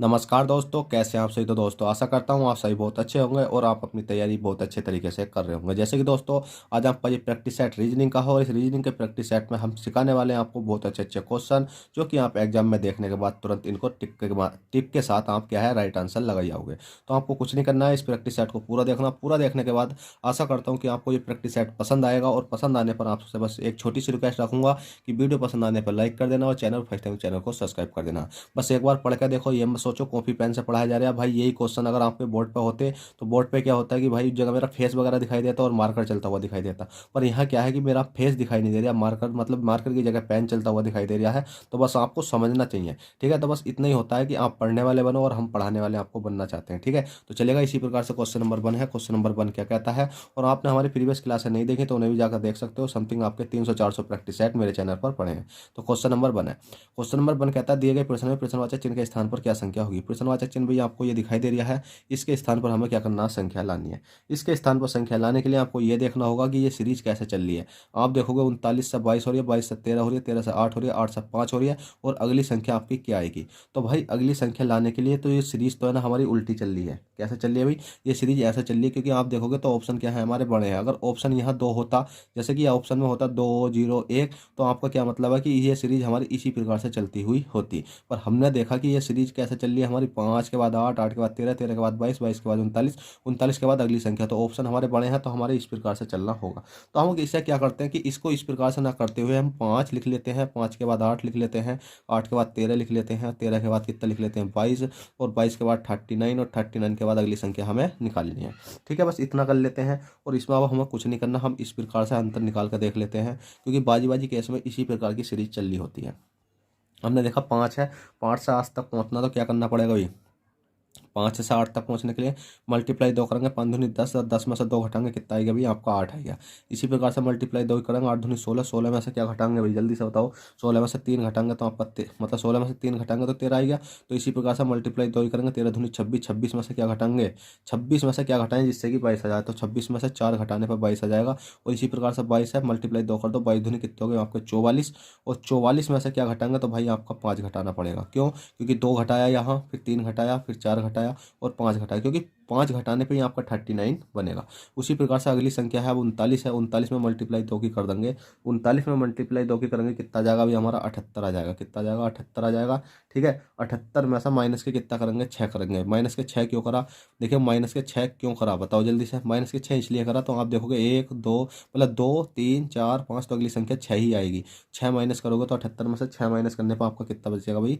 नमस्कार दोस्तों, कैसे हैं आप सभी। तो दोस्तों आशा करता हूं आप सभी बहुत अच्छे होंगे और आप अपनी तैयारी बहुत अच्छे तरीके से कर रहे होंगे। जैसे कि दोस्तों आज आपका ये प्रैक्टिस सेट रीजनिंग का हो और इस रीजनिंग के प्रैक्टिस सेट में हम सिखाने वाले हैं आपको बहुत अच्छे अच्छे क्वेश्चन, जो कि आप एग्जाम में देखने के बाद तुरंत इनको टिक के साथ आप क्या है राइट आंसर लगा जाओगे। तो आपको कुछ नहीं करना है, इस प्रैक्टिस सेट को पूरा देखना। पूरा देखने के बाद आशा करता हूँ कि आपको ये प्रैक्टिस सेट पसंद आएगा और पसंद आने पर आपसे बस एक छोटी सी रिक्वेस्ट रखूंगा कि वीडियो पसंद आने पर लाइक कर देना और चैनल फर्स्ट टाइम चैनल को सब्सक्राइब कर देना। बस एक बार पढ़ के देखो, ये मत सोचो कॉपी पेन से पढ़ाया जा रहा है। भाई यही क्वेश्चन अगर आपके बोर्ड पे होते तो बोर्ड पे क्या होता है कि भाई एक जगह मेरा फेस वगैरह दिखाई देता और मार्कर चलता हुआ दिखाई देता, पर यहाँ क्या है कि मेरा फेस दिखाई नहीं दे रहा, मार्कर मतलब मार्कर की जगह पेन चलता हुआ दिखाई दे रहा है। तो बस आपको समझना चाहिए, ठीक है। तो बस इतना ही होता है कि आप पढ़ने वाले बनो और हम पढ़ाने वाले आपको बनना चाहते हैं, ठीक है। तो चलेगा, इसी प्रकार से क्वेश्चन नंबर 1 है। क्वेश्चन नंबर 1 क्या कहता है, और आपने हमारी प्रीवियस क्लासें नहीं देखी तो उन्हें भी जाकर देख सकते हो। समथिंग आपके 300-400 प्रैक्टिस सेट मेरे चैनल पर पढ़े हैं। तो क्वेश्चन नंबर 1 है। क्वेश्चन नंबर 1 कहता है, दिए गए प्रश्न में प्रश्नवाचक चिन्ह के स्थान पर क्या संख्या होगी। प्रश्नवाचक चिन्ह भी आपको ये दिखाई दे रहा है, इसके स्थान पर हमें क्या करना है, संख्या लानी है। इसके स्थान पर संख्या लाने के लिए आपको ये देखना होगा कि ये सीरीज कैसे चल रही है। आप देखोगे 39 से 22 हो रही है, 22 से 13 हो रही है, 13 से 8 हो रही है, 8 से 5 हो रही है, और अगली संख्या आपकी क्या आएगी। तो भाई अगली संख्या लाने के लिए तो ये सीरीज तो है ना हमारी उल्टी चल रही है। कैसे चल रही है भाई, ये सीरीज ऐसे चल रही है क्योंकि आप देखोगे तो ऑप्शन क्या है हमारे बड़े हैं। अगर ऑप्शन यहाँ 2 होता, जैसे कि ऑप्शन में होता 2 0 1, तो आपका क्या मतलब है कि ये सीरीज हमारी इसी प्रकार से चलती हुई होती। पर हमने देखा कि ये सीरीज कैसे चल रही है हमारी, 5 के बाद 8, 8 के बाद 13, 13 के बाद 22, 22 के बाद 39, 39 के बाद अगली संख्या। तो ऑप्शन हमारे बड़े हैं तो हमारे इस प्रकार से चलना होगा। तो हम इसे क्या करते हैं कि इसको इस प्रकार से ना करते हुए हम 5 लिख लेते हैं, 5 के बाद 8 लिख लेते हैं, 8 के बाद 13 लिख लेते हैं, 13 के बाद कितना लिख लेते हैं 22, और 22 के बाद 39, और 39 के बाद अगली संख्या हमें निकालनी है, ठीक है। बस इतना कर लेते हैं और इसमें अब हमें कुछ नहीं करना, हम इस प्रकार से अंतर निकाल कर देख लेते हैं, क्योंकि बाजी बाजी केस में इसी प्रकार की सीरीज चल रही होती है। हमने देखा 5 है, 5 से आज तक पहुंचना तो क्या करना पड़ेगा भाई, 5 से 8 तक पहुंचने के लिए मल्टीप्लाई 2 करेंगे, 5 दूनी 10, 10 में से 2 घटाएंगे कितना आएगा भाई, आपका 8 आएगा। इसी प्रकार से मल्टीप्लाई 2 करेंगे, 8 दूनी 16, 16 में से क्या घटाएंगे भाई जल्दी से बताओ, 16 में से 3 घटाएंगे तो आपका मतलब 16 में से 3 घटाएंगे तो 13 आएगा। तो इसी प्रकार से मल्टीप्लाई 2 करेंगे, 13 दूनी 26, 26 में से क्या घटाएंगे, 26 में से क्या घटाएंगे जिससे कि 22 आ जाए, तो 26 में से 4 घटाने पर 22 आ जाएगा। और इसी प्रकार से 22 है, मल्टीप्लाई 2 कर दो, 22 दूनी कितने हो गए आपके 44, और 44 में से क्या घटाएंगे तो भाई आपका 5 घटाना पड़ेगा। क्यों, क्योंकि 2 घटाया यहाँ, फिर 3 घटाया, फिर 4 घटाया और 5 घटाया, क्योंकि 5 घटाने पे ही आपका 39 बनेगा। उसी प्रकार से अगली संख्या है, अब 39 है, 39 में मल्टीप्लाई 2 की कर देंगे, 39 में मल्टीप्लाई 2 की करेंगे कितना जाएगा भाई हमारा 78 आ जाएगा, कितना जाएगा 78 आ जाएगा, ठीक है। 78 में से माइनस के कितना करेंगे 6 करेंगे, माइनस के 6 क्यों करा, देखिए माइनस के 6 क्यों करा बताओ जल्दी से, माइनस के 6 इसलिए करा, तो आप देखोगे 1 2 मतलब 2 3 4 5, तो अगली संख्या 6 ही आएगी। 6 माइनस करोगे तो 78 में से 6 माइनस करने पर आपका कितना बचेगा भाई,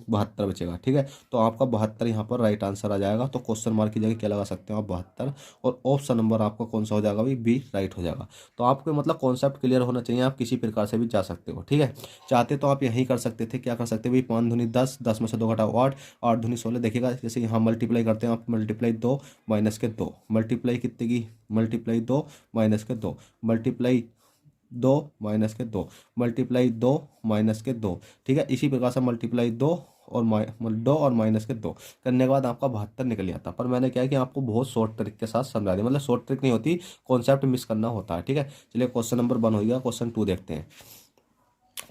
72 बचेगा, ठीक है। तो आपका 72 यहाँ पर राइट आंसर आ जाएगा। तो क्वेश्चन मार्क की जगह क्या लगा सकते हो आप 72, और ऑप्शन नंबर आपका कौन सा हो जाएगा भाई, बी राइट हो जाएगा। तो आपको मतलब कॉन्सेप्ट क्लियर होना चाहिए, आप किसी प्रकार से भी जा सकते हो, ठीक है। चाहते तो आप यही कर सकते थे, क्या कर सकते भाई, 5 दूनी 10, 10 में से 2 घटाओ 8, 8 दूनी 16, देखिएगा जैसे यहाँ मल्टीप्लाई करते हैं आप, मल्टीप्लाई 2 माइनस के 2, मल्टीप्लाई कितने की, मल्टीप्लाई 2 माइनस के 2, मल्टीप्लाई 2 माइनस के 2, मल्टीप्लाई 2 माइनस के 2, ठीक है। इसी प्रकार से मल्टीप्लाई 2 और 2 और माइनस के 2 करने के बाद आपका 72 निकल जाता। पर मैंने क्या है कि आपको बहुत शॉर्ट ट्रिक के साथ समझा दिया, मतलब शॉर्ट ट्रिक नहीं होती, कॉन्सेप्ट मिस करना होता है, ठीक है। चलिए क्वेश्चन नंबर 1 हो गया, क्वेश्चन 2 देखते हैं।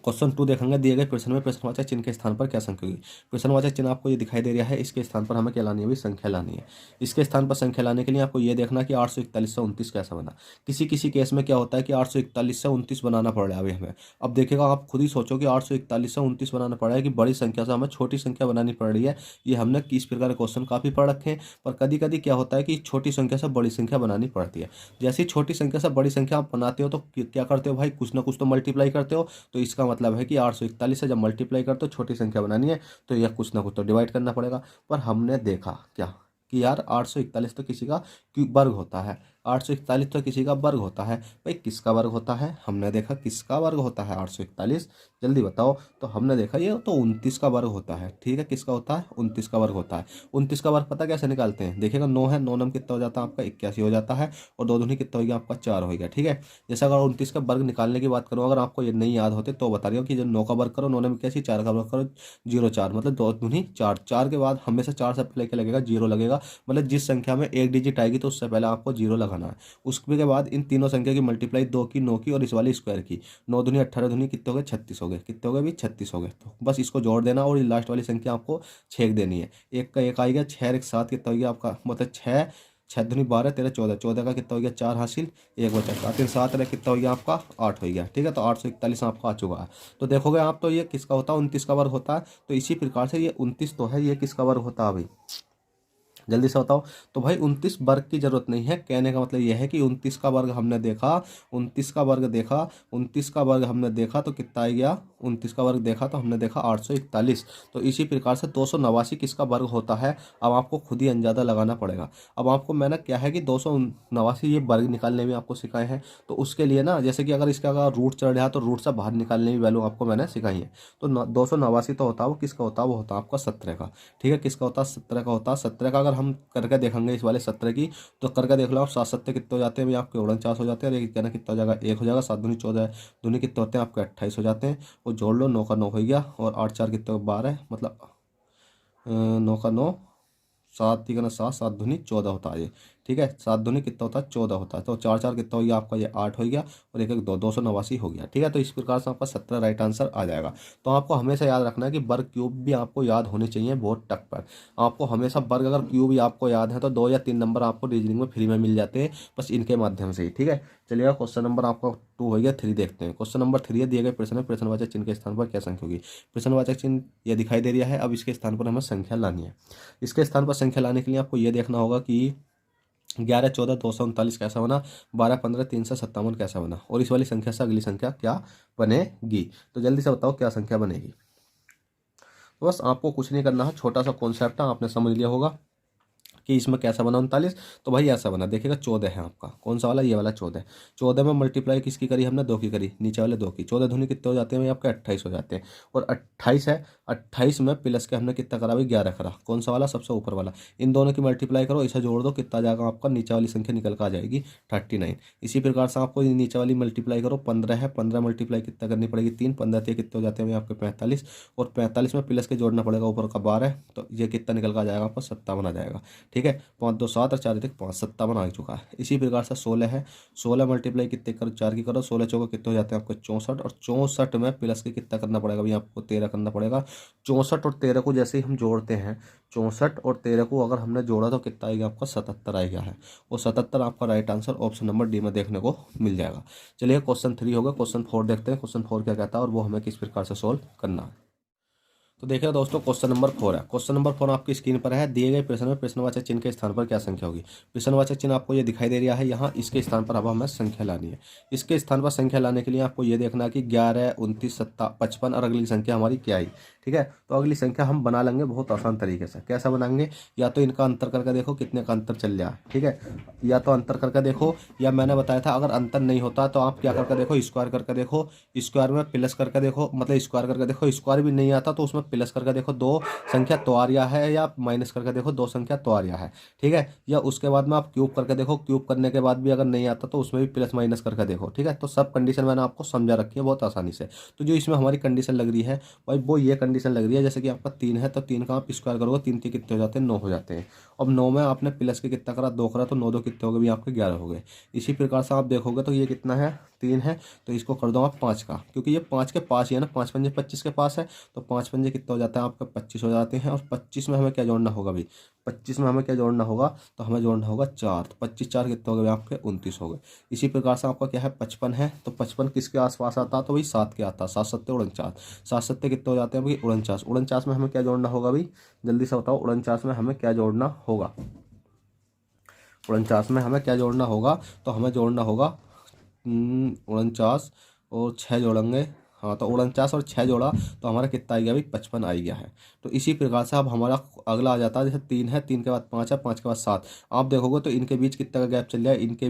क्वेश्चन 2 देखेंगे, दिए गए प्रश्न में प्रश्नवाचक चिन्ह के स्थान पर क्या संख्या होगी। प्रश्नवाचक चिन्ह आपको ये दिखाई दे रहा है, इसके स्थान पर हमें क्या लानी है भाई, संख्या लानी है। इसके स्थान पर संख्या लाने के लिए आपको ये देखना कि 841 से 29 कैसा बना। किसी किसी केस में क्या होता है कि 841 से 29 बनाना पड़ रहा है अभी हमें। अब देखिएगा आप खुद ही सोचो कि 841 से 29 बनाना पड़ रहा है कि बड़ी संख्या से हमें छोटी संख्या बनानी पड़ रही है। ये हमने किस प्रकार के क्वेश्चन काफ़ी पढ़ रखे हैं, पर कभी कभी क्या होता है कि छोटी संख्या से बड़ी संख्या बनानी पड़ती है। जैसे ही छोटी संख्या से बड़ी संख्या आप बनाते हो तो क्या करते हो भाई, कुछ ना कुछ तो मल्टीप्लाई करते हो। तो इसका मतलब है कि 841 से जब मल्टीप्लाई करते हो छोटी संख्या बनानी है तो यह कुछ ना कुछ तो डिवाइड करना पड़ेगा। पर हमने देखा क्या कि यार 841 तो किसी का वर्ग होता है, 841 तो किसी का वर्ग होता है। भाई किसका वर्ग होता है, हमने देखा किसका वर्ग होता है 841, जल्दी बताओ। तो हमने देखा ये तो 29 का वर्ग होता है, ठीक है। किसका होता है, 29 का वर्ग होता है। 29 का वर्ग पता कैसे निकालते हैं, देखिएगा 9 है, 9 नम कितना हो जाता है आपका 81 हो जाता है, और 2 दूनी कितना हो गया आपका 4 हो गया, ठीक है। जैसे अगर 29 का वर्ग निकालने की बात करूँ, अगर आपको ये नहीं याद होते तो बता रही हूँ कि जब 9 का वर्ग करो, 9 नम 81, 4 का वर्ग करो 0 4, मतलब 2 दूनी 4, 4 के बाद हमेशा 4 से पहले क्या लगेगा, 0 लगेगा। मतलब जिस संख्या में एक डिजिट आएगी तो उससे पहले आपको 0 लगाना लगाना है। उसके बाद इन तीनों संख्या की मल्टीप्लाई 2 की, 9 की और इस वाली स्क्वायर की। 9 दूनी 18 दूनी कितने हो गए? 36 हो गए। कितने हो गए भी? 36 हो गए। तो बस इसको जोड़ देना और ये लास्ट वाली संख्या आपको छेक देनी है। एक का एक आएगा, 6 एक 7 कितना हो गया आपका? मतलब 6, 6 दूनी 12, 13 14, 14 का कितना हो गया? 4 हासिल, एक बचा 7, 7 रहे कितना हो गया आपका? 8 हो गया। ठीक है, तो 841 आपका आ चुका है। तो देखोगे आप तो ये किसका होता है? 29 का वर्ग होता है। तो इसी प्रकार से ये 29 तो है, ये किसका वर्ग होता है भाई? जल्दी से बताओ। तो भाई 29 वर्ग की जरूरत नहीं है, कहने का मतलब यह है कि 29 का वर्ग हमने देखा, 29 का वर्ग देखा, 29 का वर्ग हमने देखा तो कितना आ गया? 29 का वर्ग देखा तो हमने देखा 841। तो इसी प्रकार से 289 किसका वर्ग होता है? अब आपको खुद ही अंदाजा लगाना पड़ेगा। अब आपको मैंने क्या है कि 289 ये वर्ग निकालने में आपको सिखाए हैं। तो उसके लिए ना, जैसे कि अगर इसका अगर रूट चढ़ रहा है तो रूट से बाहर निकालने की वैल्यू आपको मैंने सिखाई है। तो 289 तो होता है वो किसका होता है? वो होता है आपका 17 का। ठीक है, किसका होता है? 17 का होता है। 17 का अगर हम करके देखेंगे इस वाले 17 की, तो करके देख लो आप। 7 7 कितने हो जाते हैं भाई आपके? 49 हो जाते हैं। और एक कहना कितना हो जाएगा? 1 हो जाएगा। 7 दूनी 14, दूनी कितने होते हैं आपके? 28 हो जाते हैं। और जोड़ लो, 9 का 9 हो गया और 8 4 कितने? 12, मतलब 9 का 9, 7 तिगुना 7, 7 दूनी 14 होता है ये। ठीक है, 7 दूनी कितना होता है? 14 होता है। तो 4 4 कितना हो गया आपका? ये 8 हो गया और एक एक 2, 289 हो गया। ठीक है, तो इस प्रकार से आपका 17 राइट आंसर आ जाएगा। तो आपको हमेशा याद रखना है कि वर्ग क्यूब भी आपको याद होने चाहिए बहुत टक पर। आपको हमेशा वर्ग अगर क्यूब ही आपको याद है तो 2 या 3 नंबर आपको रीजनिंग में फ्री में मिल जाते हैं, बस इनके माध्यम से ही। ठीक है, चलिए क्वेश्चन नंबर आपका 2 हो गया। 3 देखते हैं। क्वेश्चन नंबर 3 दिए गए प्रश्न में प्रश्नवाचक चिन्ह के स्थान पर क्या संख्या होगी? प्रश्नवाचक चिन्ह यह दिखाई दे रहा है। अब इसके स्थान पर हमें संख्या लानी है। इसके स्थान पर संख्या लाने के लिए आपको ये देखना होगा कि 11 14 239 कैसा बना, 12 15 357 कैसा बना, और इस वाली संख्या से अगली संख्या क्या बनेगी। तो जल्दी से बताओ क्या संख्या बनेगी। तो बस आपको कुछ नहीं करना है, छोटा सा कॉन्सेप्ट है, आपने समझ लिया होगा कि इसमें कैसा बना 39। तो भाई ऐसा बना, देखिएगा 14 है आपका। कौन सा वाला? ये वाला 14। 14 में मल्टीप्लाई किसकी करी हमने? 2 की करी, नीचे वाले 2 की। 14 दूनी कितने हो जाते हैं भाई आपके? 28 हो जाते हैं। और 28 है, 28 में प्लस के हमने कितना करा भाई? 11 करा। कौन सा वाला? सबसे ऊपर वाला। इन दोनों की मल्टीप्लाई करो, इसे जोड़ दो, कितना जाएगा आपका? नीचे वाली संख्या निकल कर आ जाएगी 39। इसी प्रकार से आपको नीचे वाली मल्टीप्लाई करो, 15 है, 15 मल्टीप्लाई कितना करनी पड़ेगी? 3, 15 कितने हो जाते हैं भाई आपके? 45। और 45 में प्लस के जोड़ना पड़ेगा ऊपर का 12, तो ये कितना निकल कर आ जाएगा आपका? 57 आ जाएगा। ठीक है, 5 2 7 और 4 1 5, 57 आ चुका है। इसी प्रकार से 16 है, 16 मल्टीप्लाई कितने करो? 4 की करो, 16 चौका कितने हो जाते हैं आपके? 64। और 64 में प्लस के कितना करना पड़ेगा भाई आपको? 13 करना पड़ेगा। 64 और 13 को जैसे ही हम जोड़ते हैं, 64 और 13 को अगर हमने जोड़ा तो कितना आएगा आपका? 77 आएगा है। और 77 आपका right answer option number D में देखने को मिल जाएगा। चलिए क्वेश्चन 3 होगा। क्वेश्चन 4 देखते हैं। क्वेश्चन 4 क्या कहता है और वो हमें किस प्रकार से सोल्व करना है। तो देखिए दोस्तों, क्वेश्चन नंबर 4 है। क्वेश्चन नंबर 4 आपकी स्क्रीन पर है। दिए गए प्रश्न में प्रश्नवाचक चिन्ह के स्थान पर क्या संख्या होगी? प्रश्नवाचक चिन्ह आपको ये दिखाई दे रहा है यहाँ, इसके स्थान पर अब हमें संख्या लानी है। इसके स्थान पर संख्या लाने के लिए आपको ये देखना है कि 11 29 55 और अगली संख्या हमारी क्या आई। ठीक है, तो अगली संख्या हम बना लेंगे बहुत आसान तरीके से। कैसा बनाएंगे? या तो इनका अंतर करके देखो कितने का अंतर चल रहा है। ठीक है, या तो अंतर करके देखो, या मैंने बताया था अगर अंतर नहीं होता तो आप क्या करके देखो? स्क्वायर करके देखो। स्क्वायर में प्लस करके देखो, मतलब स्क्वायर करके देखो। स्क्वायर भी नहीं आता तो उसमें प्लस करके देखो, 2 संख्या तो आ रहा है, या माइनस करके देखो, 2 संख्या तो आ रहा है। ठीक है, या उसके बाद में आप क्यूब करके देखो। क्यूब करने के बाद भी अगर नहीं आता तो उसमें भी प्लस माइनस करके देखो। ठीक है, तो सब कंडीशन मैंने आपको समझा रखी है बहुत आसानी से। तो जो इसमें हमारी कंडीशन लग रही है भाई, वो ये कंडीशन लग रही है, जैसे कि आपका 3 है तो 3 का आप स्क्वायर करोगे, 3 के कितने हो जाते हैं? 9 हो जाते हैं। अब 9 में आपने प्लस के कितना करा? 2 करा, तो 9 2 कितने हो गए भी आपके? 11 हो गए। इसी प्रकार से आप देखोगे तो ये कितना है? 3 है, तो इसको कर दो आप 5 का, क्योंकि ये 5 के पास ही है ना, 5 पंजे 25 के पास है। तो 5 पंजे कितना हो जाता है आपका? 25 हो जाते हैं। और 25 में हमें क्या जोड़ना होगा भाई? 25 में हमें क्या जोड़ना होगा? तो हमें जोड़ना होगा 4। तो 25 4 कितने हो गए आपके? 29 हो गए। इसी प्रकार से आपका क्या है? 55 है, तो 55 किसके आसपास आता? तो भाई 7 के आता। 7 7 49, 7 7 कितने हो जाते हैं भाई? 49। 49 में हमें क्या जोड़ना होगा भाई? जल्दी से बताओ, 49 में हमें क्या जोड़ना होगा? 49 में हमें क्या जोड़ना होगा? तो हमें जोड़ना होगा 49 और 6 जोड़ेंगे। हाँ, तो 49 और 6 जोड़ा तो हमारा कितना आ गया भाई? 55 आ गया है। तो इसी प्रकार से अब हमारा अगला आ जाता है, जैसे 3 है, 3 के बाद 5 है, 5 के बाद 7। आप देखोगे तो इनके बीच कितना का गैप चल रहा है? इनके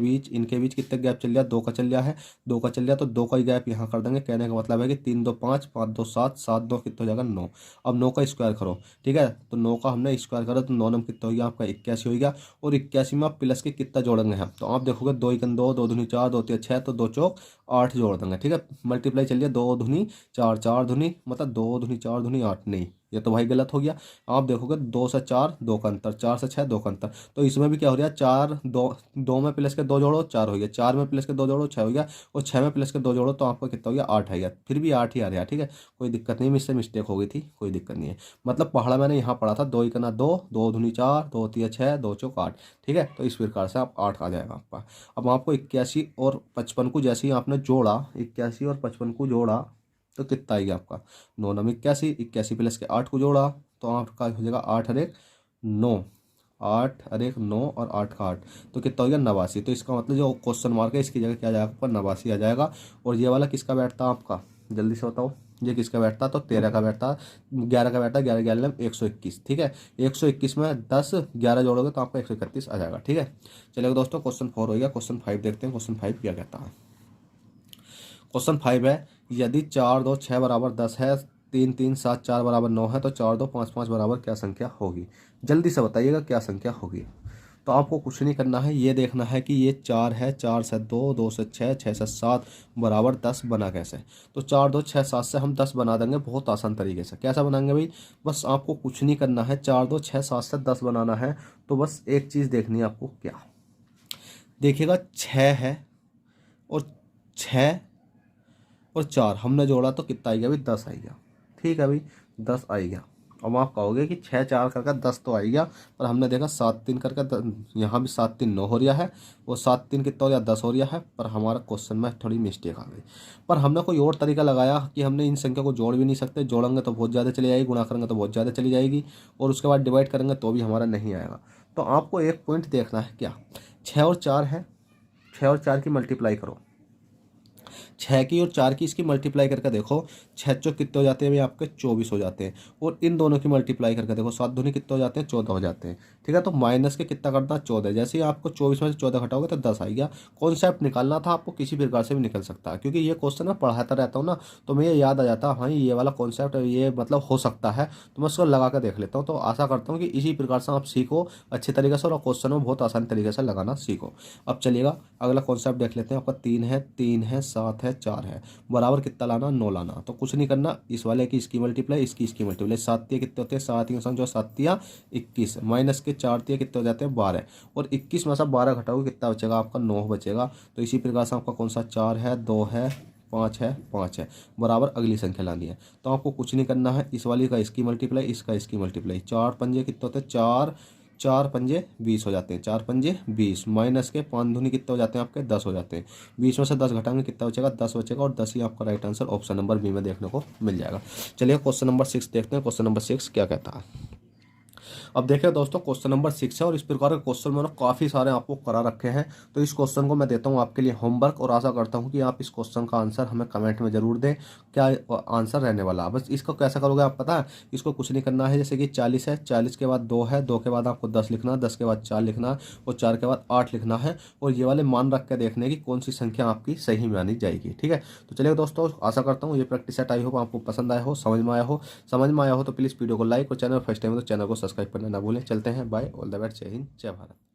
बीच कितना गैप चल रहा है? 2 का चल रहा है। 2 का चल रहा है, तो 2 का ही गैप यहाँ कर देंगे। कहने का मतलब है कि 3 2 5, 5 2 7, 7 2 कितना हो जाएगा? 9। अब 9 का स्क्वायर करो। ठीक है, तो 9 का हमने स्क्वायर करा तो 9 नम कितना हो गया आपका? 81 हो गया। और 81 में आप प्लस के कितना जोड़ेंगे हम? तो आप देखोगे 2 1 2, 2 दूनी 4, 2 3 6, तो 2 चौक 8 जोड़ देंगे। ठीक है, मल्टीप्लाई चलिए, 2 दूनी 4, 4 दूनी मतलब 2 दूनी 4 दूनी 8, नहीं ये तो भाई गलत हो गया। आप देखोगे 2 से 4 2 का अंतर, 4 से 6 2 का अंतर, तो इसमें भी क्या हो रहा है, 4 2 2 में प्लस के 2 जोड़ो 4 हो गया, 4 में प्लस के 2 जोड़ो 6 हो गया, और 6 में प्लस के 2 जोड़ो तो आपका कितना हो गया 8 आ गया। फिर भी 8 ही आ रहा है, ठीक है, कोई दिक्कत नहीं, मुझसे मिस्टेक हो गई थी, कोई दिक्कत नहीं है। मतलब पहाड़ा मैंने यहाँ पढ़ा था 2 इकना 2, 2 दूनी 4, 2 तिया 6, 2 चौक 8, ठीक है, तो इस प्रकार से आप 8 आ जाएगा आपका। अब आपको 81 और 55 को जैसे ही आपने जोड़ा, 81 और 55 को जोड़ा तो कितना आएगा आपका 9 नम 81, 81 प्लस के 8 को जोड़ा तो आपका हो जाएगा 8 अरे 9, 8 अरे 9 और 8 का 8, तो कितना हो गया 89। तो इसका मतलब जो क्वेश्चन मार्क है इसकी जगह क्या आ जाएगा आपका 89 आ जाएगा। और ये वाला किसका बैठता आपका, जल्दी से बताओ, ये किसका बैठता, तो 13 का बैठता, 11 का बैठता, 11 11 121, ठीक है, 121 में 10 11 जोड़ोगे तो आपका 131 आ जाएगा, ठीक है। चलिए दोस्तों क्वेश्चन 4 हो गया, क्वेश्चन 5 देखते हैं, क्वेश्चन 5 क्या कहता है। क्वेश्चन 5 है, यदि 4 2 6 बराबर 10 है, 3 3 7 4 बराबर 9 है, तो 4 2 5 5 बराबर क्या संख्या होगी। जल्दी से बताइएगा क्या संख्या होगी। तो आपको कुछ नहीं करना है, ये देखना है कि ये 4 है, 4 से 2, 2 से 6, 6 से 7 बराबर 10 बना कैसे। तो 4 2 6 7 से हम 10 बना देंगे बहुत आसान तरीके से। कैसा बनाएंगे भाई, बस आपको कुछ नहीं करना है, 4 2 6 7 से 10 बनाना है। तो बस एक चीज़ देखनी है आपको, क्या देखिएगा, 6 है और 6 और 4 हमने जोड़ा तो कितना आएगा भाई 10 आएगा, ठीक है भाई 10 आएगा। अब आप कहोगे कि 6 4 करके 10 तो आएगा, पर हमने देखा 7 3 करके यहाँ भी 7 3 9 हो रहा है, वो 7 3 कितना हो रहा है 10 हो रहा है, पर हमारा क्वेश्चन में थोड़ी मिस्टेक आ गई। पर हमने कोई और तरीका लगाया कि हमने इन संख्या को जोड़ भी नहीं सकते, जोड़ेंगे तो बहुत ज़्यादा चली जाएगी, गुणा करेंगे तो बहुत ज़्यादा चली जाएगी, और उसके बाद डिवाइड करेंगे तो भी हमारा नहीं आएगा। तो आपको एक पॉइंट देखना है, क्या 6 और 4 है, 6 और 4 की मल्टीप्लाई करो, 6 की और 4 की इसकी मल्टीप्लाई करके देखो, 6 चौक कितने हो जाते हैं भाई आपके 24 हो जाते हैं, और इन दोनों की मल्टीप्लाई करके देखो 7 दूनी कितने हो जाते हैं 14 हो जाते हैं, ठीक है। तो माइनस के कितना करना 14, जैसे ही आपको 24 में से 14 घटाओगे तो 10 आ गया। कॉन्सेप्ट निकालना था आपको, किसी प्रकार से भी निकल सकता है, क्योंकि ये क्वेश्चन मैं पढ़ाता रहता हूँ ना, तो मुझे याद आ जाता है हाँ ये वाला कॉन्सेप्ट ये मतलब हो सकता है, तो मैं उसको लगा कर देख लेता हूँ। तो आशा करता हूँ कि इसी प्रकार से आप सीखो अच्छे तरीके से, और क्वेश्चन में बहुत आसान तरीके से लगाना सीखो। अब चलिएगा अगला कॉन्सेप्ट देख लेते हैं। आपका 3 है, 3 है, 7 है, 4 है, बराबर कितना लाना 9 लाना। तो कुछ नहीं करना, इस वाले की इसकी मल्टीप्लाई, इसकी मल्टीप्लाई, 7 तिया कितने होते हैं 7 जो 7 तिया 21, माइनस के 4 तिया कितने हो जाते हैं 12, और 21 में से 12 घटाओगे कितना बचेगा आपका 9 बचेगा। तो इसी प्रकार से आपका कौन सा 4 है 2 है 5 है 5 है, बराबर अगली संख्या लानी है। तो आपको कुछ नहीं करना है, इस वाली का इसकी मल्टीप्लाई, इसका इसकी मल्टीप्लाई, 4 पंजे कितने होते हैं 4 4 पंजे 20 हो जाते हैं, 4 पंजे 20, माइनस के 5 दूनी कितने हो जाते हैं आपके 10 हो जाते हैं, 20 में से 10 घटाएंगे कितना बचेगा 10 बचेगा, और 10 ही आपका right answer option number B में देखने को मिल जाएगा। चलिए क्वेश्चन नंबर 6 देखते हैं, क्वेश्चन नंबर 6 क्या कहता है। अब देखिए दोस्तों क्वेश्चन नंबर 6 है, और इस प्रकार के क्वेश्चन मैंने काफ़ी सारे आपको करा रखे हैं। तो इस क्वेश्चन को मैं देता हूं आपके लिए होमवर्क, और आशा करता हूं कि आप इस क्वेश्चन का आंसर हमें कमेंट में जरूर दें, क्या आंसर रहने वाला है। बस इसको कैसा करोगे आप पता है, इसको कुछ नहीं करना है, जैसे कि 40 है, 40 के बाद 2 है, 2 के बाद आपको 10 लिखना है, 10 के बाद 4 लिखना है, और 4 के बाद 8 लिखना है, और ये वाले मान रख के देखने की कौन सी संख्या आपकी सही मानी जाएगी, ठीक है। तो चलिए दोस्तों आशा करता हूँ ये प्रैक्टिस सेट आई हो, आपको पसंद आया हो, समझ में आया हो तो प्लीज़ वीडियो को लाइक, और चैनल फर्स्ट टाइम तो चैनल को सब्सक्राइब करना ना भूलें। चलते हैं, बाय, ऑल द बेस्ट, जय हिंद, जय भारत।